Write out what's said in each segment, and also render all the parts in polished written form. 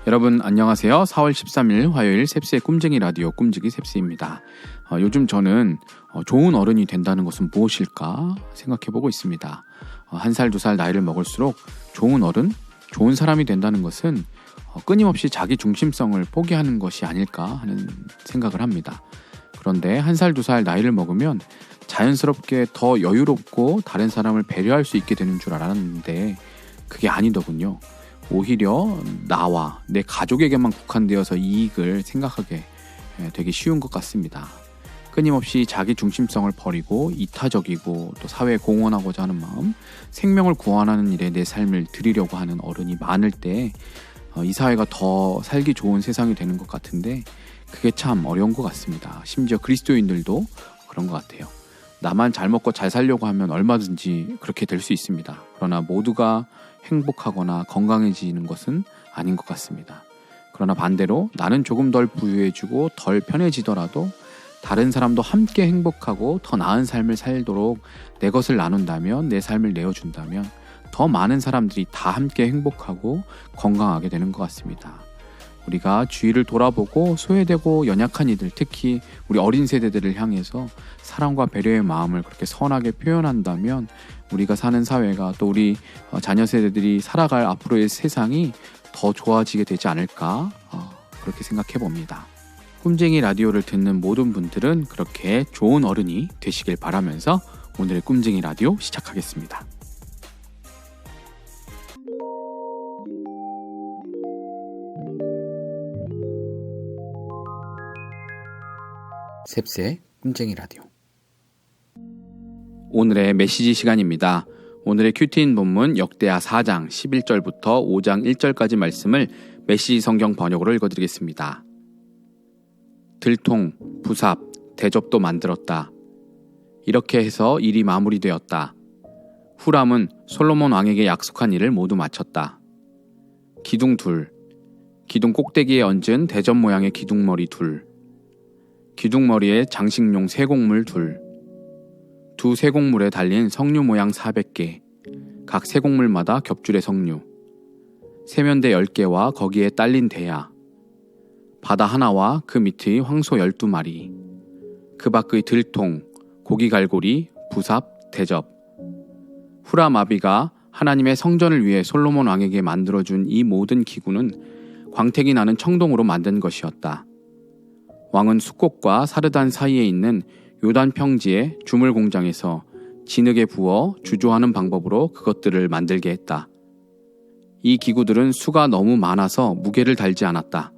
여러분 안녕하세요. 4월 13일 화요일 셉스의 꿈쟁이 라디오 꿈지기 셉스입니다. 요즘 저는 좋은 어른이 된다는 것은 무엇일까 생각해보고 있습니다. 1살, 2살 나이를 먹을수록 좋은 어른, 좋은 사람이 된다는 것은 끊임없이 자기 중심성을 포기하는 것이 아닐까 하는 생각을 합니다. 그런데 1살, 2살 나이를 먹으면 자연스럽게 더 여유롭고 다른 사람을 배려할 수 있게 되는 줄 알았는데 그게 아니더군요. 오히려 나와 내 가족에게만 국한되어서 이익을 생각하게 되기 쉬운 것 같습니다. 끊임없이 자기 중심성을 버리고 이타적이고 또 사회에 공헌하고자 하는 마음, 생명을 구원하는 일에 내 삶을 드리려고 하는 어른이 많을 때 이 사회가 더 살기 좋은 세상이 되는 것 같은데 그게 참 어려운 것 같습니다. 심지어 그리스도인들도 그런 것 같아요. 나만 잘 먹고 잘 살려고 하면 얼마든지 그렇게 될 수 있습니다. 그러나 모두가 행복하거나 건강해지는 것은 아닌 것 같습니다. 그러나 반대로 나는 조금 덜 부유해지고 덜 편해지더라도 다른 사람도 함께 행복하고 더 나은 삶을 살도록 내 것을 나눈다면, 내 삶을 내어준다면 더 많은 사람들이 다 함께 행복하고 건강하게 되는 것 같습니다. 우리가 주위를 돌아보고 소외되고 연약한 이들, 특히 우리 어린 세대들을 향해서 사랑과 배려의 마음을 그렇게 선하게 표현한다면 우리가 사는 사회가 또 우리 자녀 세대들이 살아갈 앞으로의 세상이 더 좋아지게 되지 않을까 그렇게 생각해 봅니다. 꿈쟁이 라디오를 듣는 모든 분들은 그렇게 좋은 어른이 되시길 바라면서 오늘의 꿈쟁이 라디오 시작하겠습니다. 셉스의 꿈쟁이 라디오. 오늘의 메시지 시간입니다. 오늘의 큐티인 본문 역대하 4장 11절부터 5장 1절까지 말씀을 메시지 성경 번역으로 읽어드리겠습니다. 들통, 부삽, 대접도 만들었다. 이렇게 해서 일이 마무리되었다. 후람은 솔로몬 왕에게 약속한 일을 모두 마쳤다. 기둥 둘, 기둥 꼭대기에 얹은 대접 모양의 기둥머리 둘, 기둥머리에 장식용 세곡물 둘, 두 세곡물에 달린 석류 모양 400개, 각 세곡물마다 겹줄의 석류, 세면대 10개와 거기에 딸린 대야, 바다 하나와 그 밑의 황소 12마리, 그 밖의 들통, 고기갈고리, 부삽, 대접. 후람 아비가 하나님의 성전을 위해 솔로몬 왕에게 만들어준 이 모든 기구는 광택이 나는 청동으로 만든 것이었다. 왕은 숫꽃과 사르단 사이에 있는 요단 평지의 주물 공장에서 진흙에 부어 주조하는 방법으로 그것들을 만들게 했다. 이 기구들은 수가 너무 많아서 무게를 달지 않았다.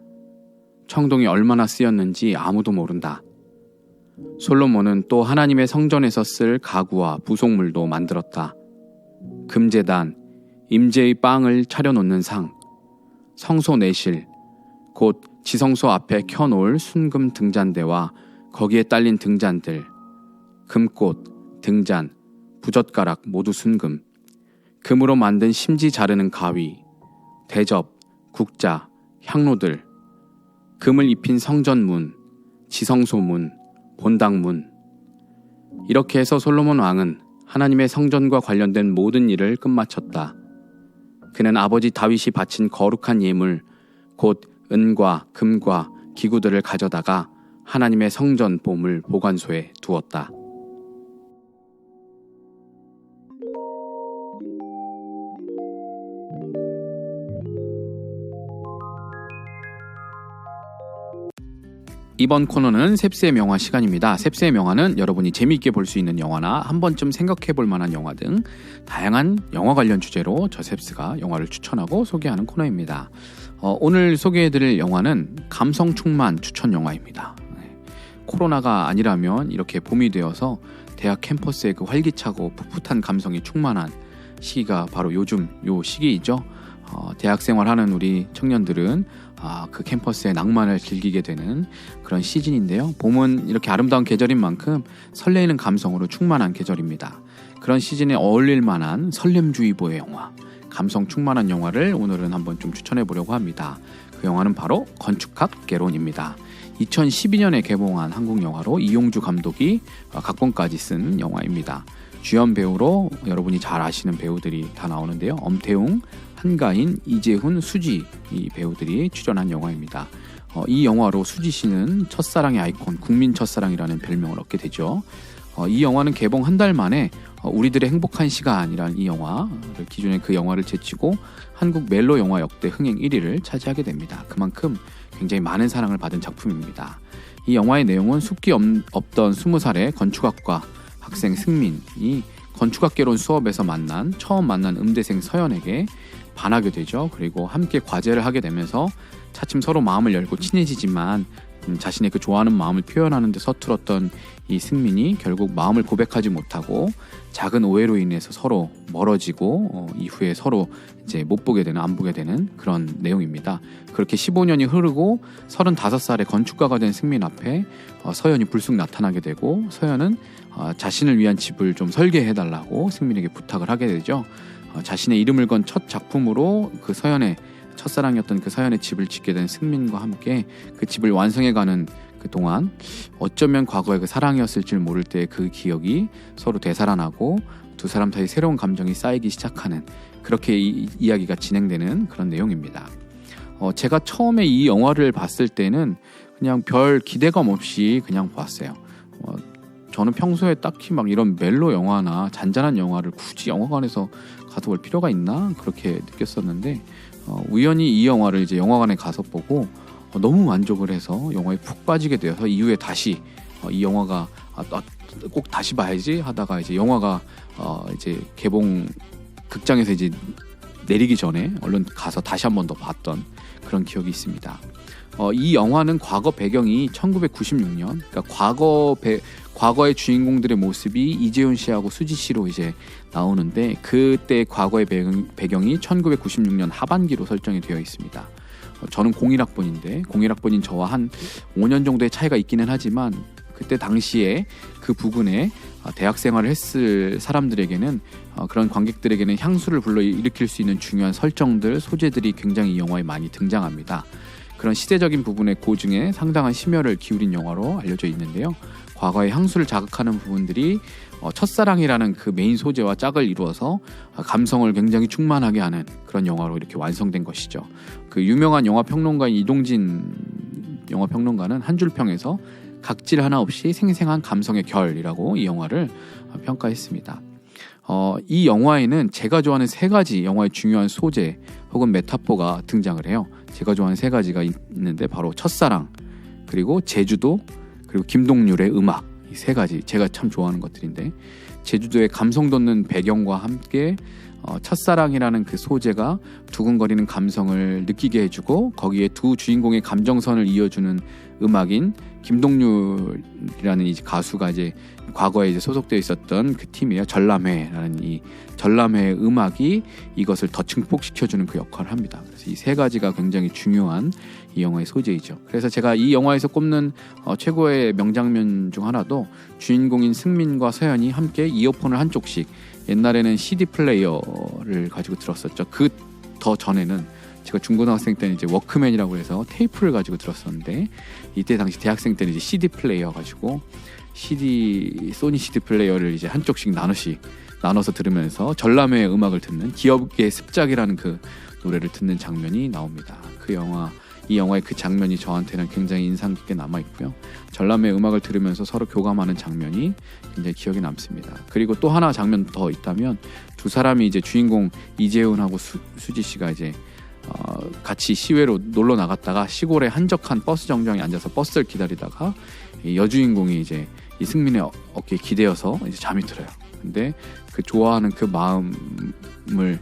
청동이 얼마나 쓰였는지 아무도 모른다. 솔로몬은 또 하나님의 성전에서 쓸 가구와 부속물도 만들었다. 금제단, 임재의 빵을 차려놓는 상, 성소 내실, 곧 지성소 앞에 켜놓을 순금 등잔대와 거기에 딸린 등잔들, 금꽃, 등잔, 부젓가락 모두 순금, 금으로 만든 심지 자르는 가위, 대접, 국자, 향로들, 금을 입힌 성전문, 지성소문, 본당문. 이렇게 해서 솔로몬 왕은 하나님의 성전과 관련된 모든 일을 끝마쳤다. 그는 아버지 다윗이 바친 거룩한 예물, 곧 은과 금과 기구들을 가져다가 하나님의 성전 보물 보관소에 두었다. 이번 코너는 셉스의 명화 시간입니다. 셉스의 명화는 여러분이 재미있게 볼 수 있는 영화나 한 번쯤 생각해 볼 만한 영화 등 다양한 영화 관련 주제로 저 셉스가 영화를 추천하고 소개하는 코너입니다. 오늘 소개해드릴 영화는 감성 충만 추천 영화입니다. 코로나가 아니라면 이렇게 봄이 되어서 대학 캠퍼스의 그 활기차고 풋풋한 감성이 충만한 시기가 바로 요즘 요 시기이죠. 대학 생활하는 우리 청년들은 그 캠퍼스의 낭만을 즐기게 되는 그런 시즌인데요. 봄은 이렇게 아름다운 계절인 만큼 설레이는 감성으로 충만한 계절입니다. 그런 시즌에 어울릴 만한 설렘주의보의 영화, 감성 충만한 영화를 오늘은 한번 좀 추천해 보려고 합니다. 그 영화는 바로 건축학개론입니다. 2012년에 개봉한 한국 영화로 이용주 감독이 각본까지 쓴 영화입니다. 주연 배우로 여러분이 잘 아시는 배우들이 다 나오는데요. 엄태웅, 한가인, 이재훈, 수지 이 배우들이 출연한 영화입니다. 이 영화로 수지 씨는 첫사랑의 아이콘, 국민 첫사랑이라는 별명을 얻게 되죠. 이 영화는 개봉 한 달 만에 우리들의 행복한 시간이라는 이 영화를 기존에 그 영화를 제치고 한국 멜로 영화 역대 흥행 1위를 차지하게 됩니다. 그만큼 굉장히 많은 사랑을 받은 작품입니다. 이 영화의 내용은 숫기 없던 20살의 건축학과 학생 승민이 건축학개론 수업에서 처음 만난 음대생 서연에게 반하게 되죠. 그리고 함께 과제를 하게 되면서 차츰 서로 마음을 열고 친해지지만 자신의 그 좋아하는 마음을 표현하는 데 서툴었던 이 승민이 결국 마음을 고백하지 못하고 작은 오해로 인해서 서로 멀어지고 이후에 서로 이제 못 보게 되는, 안 보게 되는 그런 내용입니다. 그렇게 15년이 흐르고 35살의 건축가가 된 승민 앞에 서연이 불쑥 나타나게 되고 서연은 자신을 위한 집을 좀 설계해달라고 승민에게 부탁을 하게 되죠. 자신의 이름을 건 첫 작품으로 그 서연의 첫사랑이었던 그 서연의 집을 짓게 된 승민과 함께 그 집을 완성해가는 그 동안 어쩌면 과거의 그 사랑이었을 줄 모를 때 그 기억이 서로 되살아나고 두 사람 사이 새로운 감정이 쌓이기 시작하는 그렇게 이야기가 진행되는 그런 내용입니다. 제가 처음에 이 영화를 봤을 때는 그냥 별 기대감 없이 그냥 봤어요. 저는 평소에 딱히 막 이런 멜로 영화나 잔잔한 영화를 굳이 영화관에서 가서 볼 필요가 있나 그렇게 느꼈었는데 우연히 이 영화를 이제 영화관에 가서 보고 너무 만족을 해서 영화에 푹 빠지게 되어서 이후에 다시 이 영화가 꼭 다시 봐야지 하다가 이제 영화가 이제 개봉 극장에서 이제 내리기 전에 얼른 가서 다시 한 번 더 봤던 그런 기억이 있습니다. 이 영화는 과거 배경이 1996년, 그러니까 과거의 주인공들의 모습이 이재훈 씨하고 수지 씨로 이제 나오는데 그때 과거의 배경이 1996년 하반기로 설정이 되어 있습니다. 저는 01학번인 저와 한 5년 정도의 차이가 있기는 하지만 그때 당시에 그 부근에 대학 생활을 했을 사람들에게는 그런 관객들에게는 향수를 불러일으킬 수 있는 중요한 설정들, 소재들이 굉장히 이 영화에 많이 등장합니다. 그런 시대적인 부분의 고증에 상당한 심혈을 기울인 영화로 알려져 있는데요. 과거의 향수를 자극하는 부분들이 첫사랑이라는 그 메인 소재와 짝을 이루어서 감성을 굉장히 충만하게 하는 그런 영화로 이렇게 완성된 것이죠. 그 유명한 영화 평론가인 이동진 영화 평론가는 한 줄 평에서 각질 하나 없이 생생한 감성의 결이라고 이 영화를 평가했습니다. 이 영화에는 제가 좋아하는 3가지 영화의 중요한 소재 혹은 메타포가 등장을 해요. 제가 좋아하는 3가지가 있는데 바로 첫사랑, 그리고 제주도, 그리고 김동률의 음악, 이 3가지 제가 참 좋아하는 것들인데 제주도의 감성 돋는 배경과 함께 첫사랑이라는 그 소재가 두근거리는 감성을 느끼게 해주고 거기에 두 주인공의 감정선을 이어주는 음악인 김동률이라는 이 가수가 이제 과거에 이제 소속되어 있었던 그 팀이에요. 전람회라는 이 전람회의 음악이 이것을 더 증폭시켜주는 그 역할을 합니다. 그래서 이 3가지가 굉장히 중요한 이 영화의 소재이죠. 그래서 제가 이 영화에서 꼽는 최고의 명장면 중 하나도 주인공인 승민과 서연이 함께 이어폰을 한쪽씩, 옛날에는 CD 플레이어를 가지고 들었었죠. 그 더 전에는 제가 중고등학생 때는 이제 워크맨이라고 해서 테이프를 가지고 들었었는데 이때 당시 대학생 때는 이제 CD 플레이어 가지고 소니 CD 플레이어를 이제 한쪽씩 나눠서 들으면서 전람회의 음악을 듣는 기억의 습작이라는 그 노래를 듣는 장면이 나옵니다. 이 영화의 그 장면이 저한테는 굉장히 인상 깊게 남아 있고요. 전람회의 음악을 들으면서 서로 교감하는 장면이 굉장히 기억에 남습니다. 그리고 또 하나 장면 더 있다면 두 사람이 이제 주인공 이재훈하고 수지 씨가 이제 같이 시외로 놀러 나갔다가 시골의 한적한 버스 정류장에 앉아서 버스를 기다리다가 이 여주인공이 이제 이 승민의 어깨에 기대어서 이제 잠이 들어요. 근데 그 좋아하는 그 마음을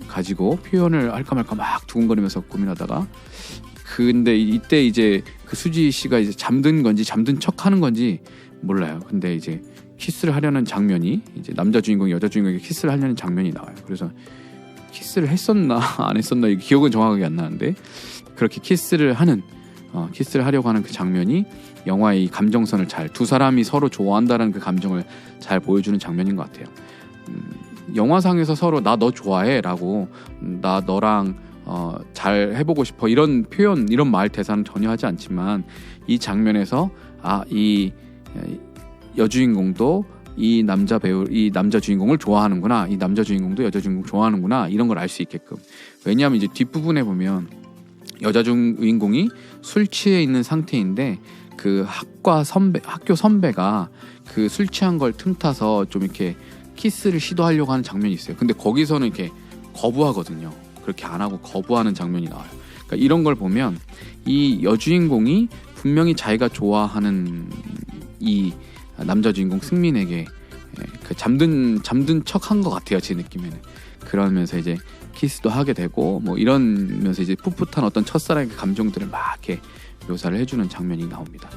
가지고 표현을 할까 말까 막 두근거리면서 고민하다가 근데 이때 이제 그 수지 씨가 이제 잠든 척 하는 건지 몰라요. 근데 이제 키스를 하려는 장면이 이제 남자 주인공이 여자 주인공에게 키스를 하려는 장면이 나와요. 그래서 키스를 했었나 안 했었나 기억은 정확하게 안 나는데 그렇게 키스를 하려고 하는 그 장면이 영화의 감정선을 두 사람이 서로 좋아한다는 그 감정을 잘 보여주는 장면인 것 같아요. 영화상에서 서로 나 너 좋아해 라고 나 너랑 잘 해보고 싶어 이런 표현, 이런 말 대사는 전혀 하지 않지만 이 장면에서 이 여주인공도 이 남자 주인공을 좋아하는구나, 이 남자 주인공도 여자 주인공 좋아하는구나, 이런 걸 알 수 있게끔. 왜냐하면 이제 뒷부분에 보면 여자 주인공이 술 취해 있는 상태인데 그 학교 선배가 그 술 취한 걸 틈타서 좀 이렇게 키스를 시도하려고 하는 장면이 있어요. 근데 거기서는 이렇게 거부하거든요. 그렇게 안 하고 거부하는 장면이 나와요. 그러니까 이런 걸 보면 이 여주인공이 분명히 자기가 좋아하는 이 남자 주인공 승민에게 그 잠든 척 한 것 같아요, 제 느낌에는. 그러면서 이제 키스도 하게 되고 뭐 이러면서 이제 풋풋한 어떤 첫사랑의 감정들을 막 이렇게 묘사를 해주는 장면이 나옵니다.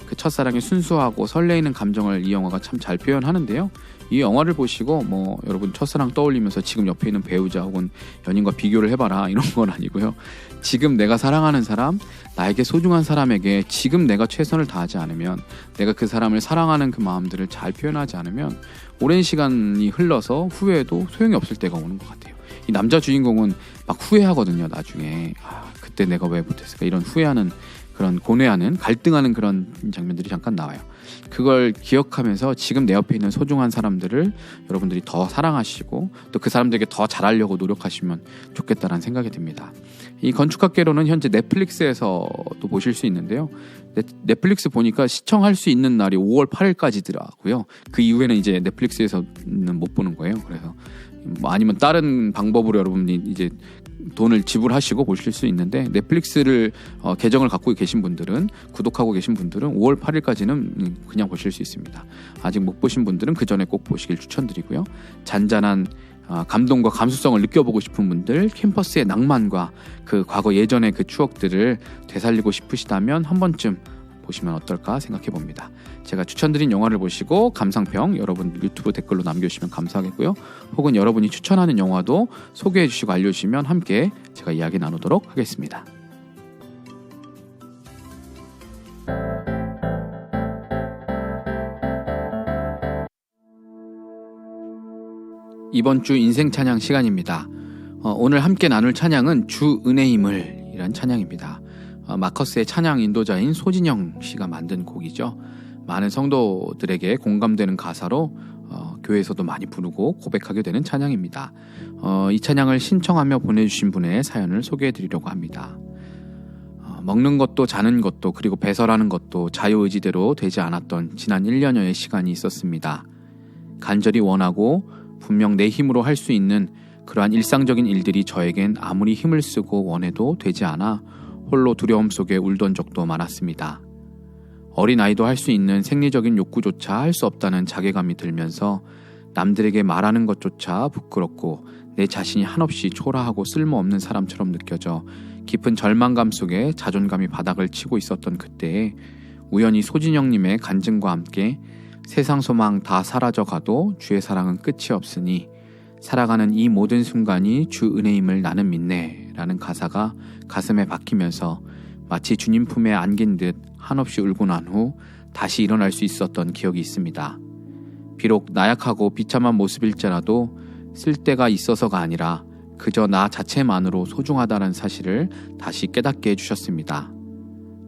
그 첫사랑의 순수하고 설레이는 감정을 이 영화가 참 잘 표현하는데요. 이 영화를 보시고 뭐 여러분 첫사랑 떠올리면서 지금 옆에 있는 배우자 혹은 연인과 비교를 해봐라 이런 건 아니고요. 지금 내가 사랑하는 사람, 나에게 소중한 사람에게 지금 내가 최선을 다하지 않으면, 내가 그 사람을 사랑하는 그 마음들을 잘 표현하지 않으면 오랜 시간이 흘러서 후회해도 소용이 없을 때가 오는 것 같아요. 이 남자 주인공은 막 후회하거든요. 나중에 그때 내가 왜 못했을까, 이런 후회하는, 그런 고뇌하는, 갈등하는 그런 장면들이 잠깐 나와요. 그걸 기억하면서 지금 내 옆에 있는 소중한 사람들을 여러분들이 더 사랑하시고 또 그 사람들에게 더 잘하려고 노력하시면 좋겠다라는 생각이 듭니다. 이 건축학개론은 현재 넷플릭스에서도 보실 수 있는데요. 넷플릭스 보니까 시청할 수 있는 날이 5월 8일까지더라고요. 그 이후에는 이제 넷플릭스에서는 못 보는 거예요. 그래서 뭐 아니면 다른 방법으로 여러분이 이제 돈을 지불하시고 보실 수 있는데, 넷플릭스를 계정을 갖고 계신 분들은, 구독하고 계신 분들은 5월 8일까지는 그냥 보실 수 있습니다. 아직 못 보신 분들은 그 전에 꼭 보시길 추천드리고요. 잔잔한 감동과 감수성을 느껴보고 싶은 분들, 캠퍼스의 낭만과 그 과거 예전의 그 추억들을 되살리고 싶으시다면 한 번쯤 보시면 어떨까 생각해 봅니다. 제가 추천드린 영화를 보시고 감상평 여러분 유튜브 댓글로 남겨주시면 감사하겠고요. 혹은 여러분이 추천하는 영화도 소개해 주시고 알려주시면 함께 제가 이야기 나누도록 하겠습니다. 이번 주 인생 찬양 시간입니다. 오늘 함께 나눌 찬양은 주 은혜임을 이란 찬양입니다. 마커스의 찬양 인도자인 소진영 씨가 만든 곡이죠. 많은 성도들에게 공감되는 가사로 교회에서도 많이 부르고 고백하게 되는 찬양입니다. 이 찬양을 신청하며 보내주신 분의 사연을 소개해드리려고 합니다. 먹는 것도 자는 것도 그리고 배설하는 것도 자유의지대로 되지 않았던 지난 1년여의 시간이 있었습니다. 간절히 원하고 분명 내 힘으로 할 수 있는 그러한 일상적인 일들이 저에겐 아무리 힘을 쓰고 원해도 되지 않아 홀로 두려움 속에 울던 적도 많았습니다. 어린아이도 할 수 있는 생리적인 욕구조차 할 수 없다는 자괴감이 들면서 남들에게 말하는 것조차 부끄럽고 내 자신이 한없이 초라하고 쓸모없는 사람처럼 느껴져 깊은 절망감 속에 자존감이 바닥을 치고 있었던 그때에 우연히 소진영님의 간증과 함께 세상 소망 다 사라져가도 주의 사랑은 끝이 없으니 살아가는 이 모든 순간이 주 은혜임을 나는 믿네 라는 가사가 가슴에 박히면서 마치 주님 품에 안긴 듯 한없이 울고 난 후 다시 일어날 수 있었던 기억이 있습니다. 비록 나약하고 비참한 모습일지라도 쓸데가 있어서가 아니라 그저 나 자체만으로 소중하다는 사실을 다시 깨닫게 해주셨습니다.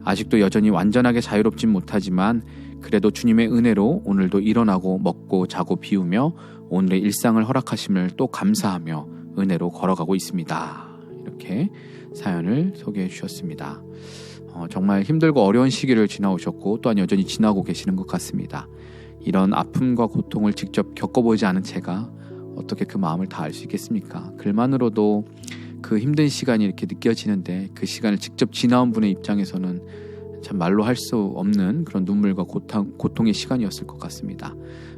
아직도 여전히 완전하게 자유롭진 못하지만 그래도 주님의 은혜로 오늘도 일어나고 먹고 자고 비우며 오늘의 일상을 허락하심을 또 감사하며 은혜로 걸어가고 있습니다. 이렇게 사연을 소개해 주셨습니다. 정말 힘들고 어려운 시기를 지나오셨고 또한 여전히 지나고 계시는 것 같습니다. 이런 아픔과 고통을 직접 겪어보지 않은 제가 어떻게 그 마음을 다 알 수 있겠습니까? 글만으로도 그 힘든 시간이 이렇게 느껴지는데 그 시간을 직접 지나온 분의 입장에서는 참 말로 할 수 없는 그런 눈물과 고통의 시간이었을 것 같습니다.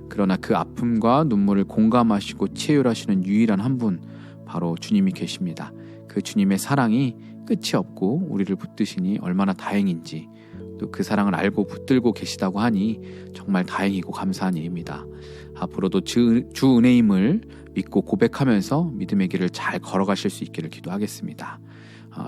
그러나 그 아픔과 눈물을 공감하시고 치유하시는 유일한 한 분, 바로 주님이 계십니다. 그 주님의 사랑이 끝이 없고 우리를 붙드시니 얼마나 다행인지, 또 그 사랑을 알고 붙들고 계시다고 하니 정말 다행이고 감사한 일입니다. 앞으로도 주 은혜임을 믿고 고백하면서 믿음의 길을 잘 걸어가실 수 있기를 기도하겠습니다.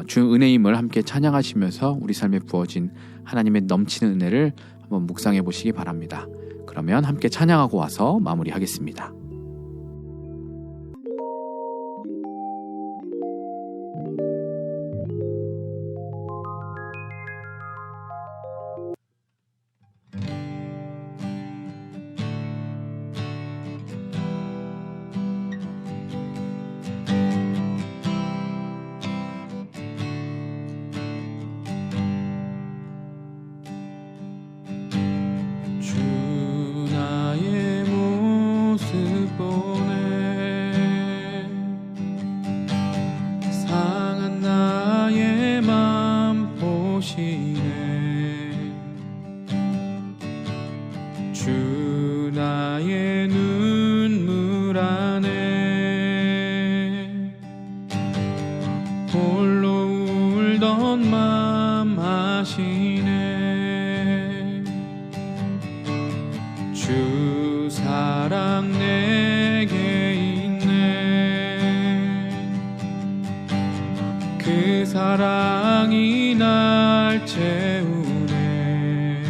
주 은혜임을 함께 찬양하시면서 우리 삶에 부어진 하나님의 넘치는 은혜를 한번 묵상해 보시기 바랍니다. 그러면 함께 찬양하고 와서 마무리하겠습니다. 동참하시네. 주 사랑 내게 있네. 그 사랑이 날 채우네.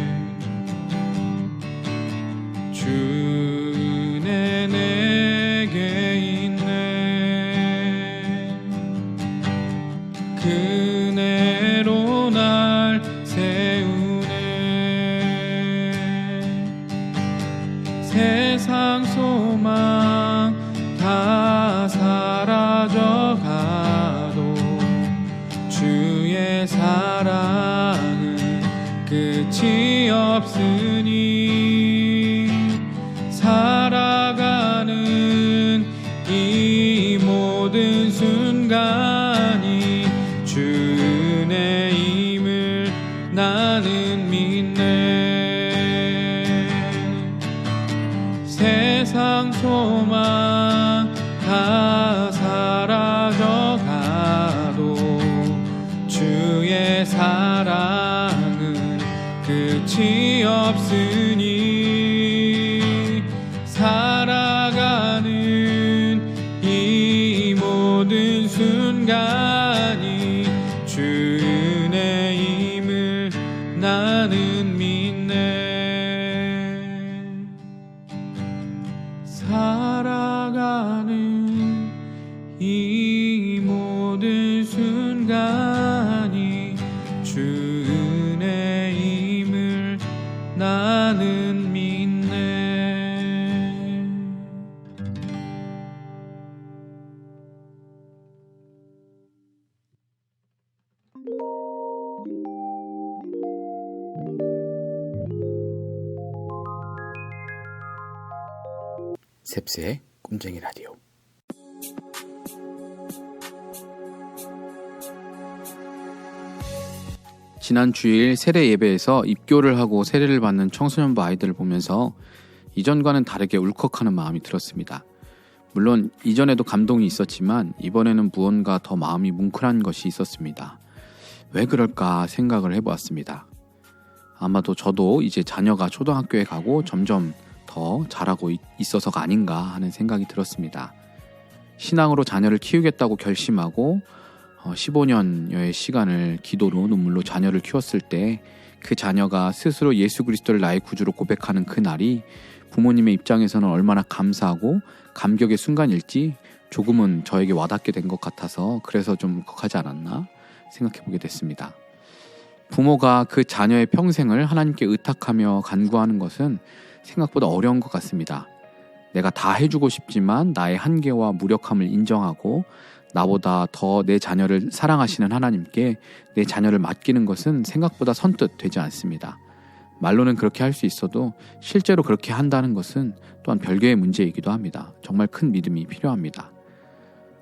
주네 내게 있네. 그네로 날 세우네. 세상 소망 다 사라져가도 주의 사랑은 끝이 없으니 살아가는 이 모든 순간이 주 은혜임을 나는 믿네. 세상 소망 다 사라져가도 주의 사랑은 끝이 없으니 살아가는 이 모든 순간이 주 은혜임을 나는 믿네. 살아가는 이 모든 순간이 주 은혜임을 나는 믿네. 셉스의 꿈쟁이 라디오. 지난 주일 세례 예배에서 입교를 하고 세례를 받는 청소년부 아이들을 보면서 이전과는 다르게 울컥하는 마음이 들었습니다. 물론 이전에도 감동이 있었지만 이번에는 무언가 더 마음이 뭉클한 것이 있었습니다. 왜 그럴까 생각을 해보았습니다. 아마도 저도 이제 자녀가 초등학교에 가고 점점 더 잘하고 있어서가 아닌가 하는 생각이 들었습니다. 신앙으로 자녀를 키우겠다고 결심하고 15년여의 시간을 기도로 눈물로 자녀를 키웠을 때 그 자녀가 스스로 예수 그리스도를 나의 구주로 고백하는 그 날이 부모님의 입장에서는 얼마나 감사하고 감격의 순간일지 조금은 저에게 와닿게 된 것 같아서 그래서 좀 울컥하지 않았나 생각해보게 됐습니다. 부모가 그 자녀의 평생을 하나님께 의탁하며 간구하는 것은 생각보다 어려운 것 같습니다. 내가 다 해주고 싶지만 나의 한계와 무력함을 인정하고 나보다 더 내 자녀를 사랑하시는 하나님께 내 자녀를 맡기는 것은 생각보다 선뜻 되지 않습니다. 말로는 그렇게 할 수 있어도 실제로 그렇게 한다는 것은 또한 별개의 문제이기도 합니다. 정말 큰 믿음이 필요합니다.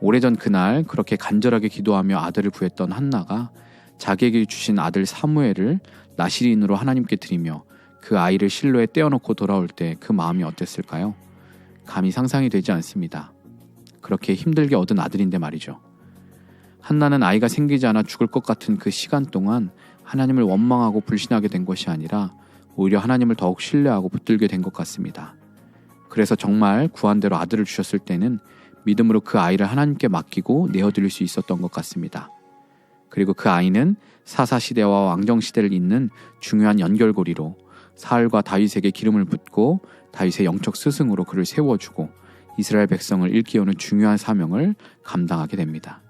오래전 그날 그렇게 간절하게 기도하며 아들을 구했던 한나가 자기에게 주신 아들 사무엘을 나시린으로 하나님께 드리며 그 아이를 실로에 떼어놓고 돌아올 때 그 마음이 어땠을까요? 감히 상상이 되지 않습니다. 그렇게 힘들게 얻은 아들인데 말이죠. 한나는 아이가 생기지 않아 죽을 것 같은 그 시간 동안 하나님을 원망하고 불신하게 된 것이 아니라 오히려 하나님을 더욱 신뢰하고 붙들게 된 것 같습니다. 그래서 정말 구한 대로 아들을 주셨을 때는 믿음으로 그 아이를 하나님께 맡기고 내어드릴 수 있었던 것 같습니다. 그리고 그 아이는 사사시대와 왕정시대를 잇는 중요한 연결고리로 사울과 다윗에게 기름을 붓고 다윗의 영적 스승으로 그를 세워주고 이스라엘 백성을 일깨우는 중요한 사명을 감당하게 됩니다.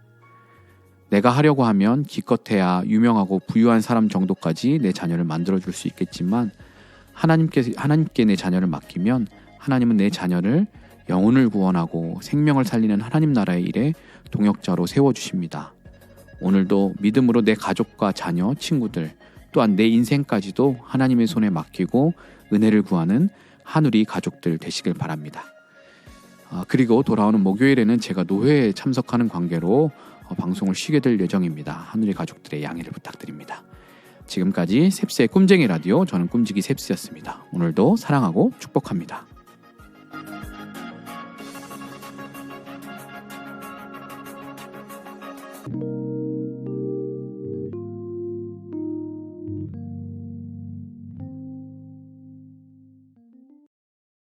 내가 하려고 하면 기껏해야 유명하고 부유한 사람 정도까지 내 자녀를 만들어줄 수 있겠지만 하나님께 내 자녀를 맡기면 하나님은 내 자녀를 영혼을 구원하고 생명을 살리는 하나님 나라의 일에 동역자로 세워주십니다. 오늘도 믿음으로 내 가족과 자녀, 친구들 또한 내 인생까지도 하나님의 손에 맡기고 은혜를 구하는 하누리 가족들 되시길 바랍니다. 그리고 돌아오는 목요일에는 제가 노회에 참석하는 관계로 방송을 쉬게 될 예정입니다. 하누리 가족들의 양해를 부탁드립니다. 지금까지 셉스의 꿈쟁이 라디오, 저는 꿈지기 셉스였습니다. 오늘도 사랑하고 축복합니다.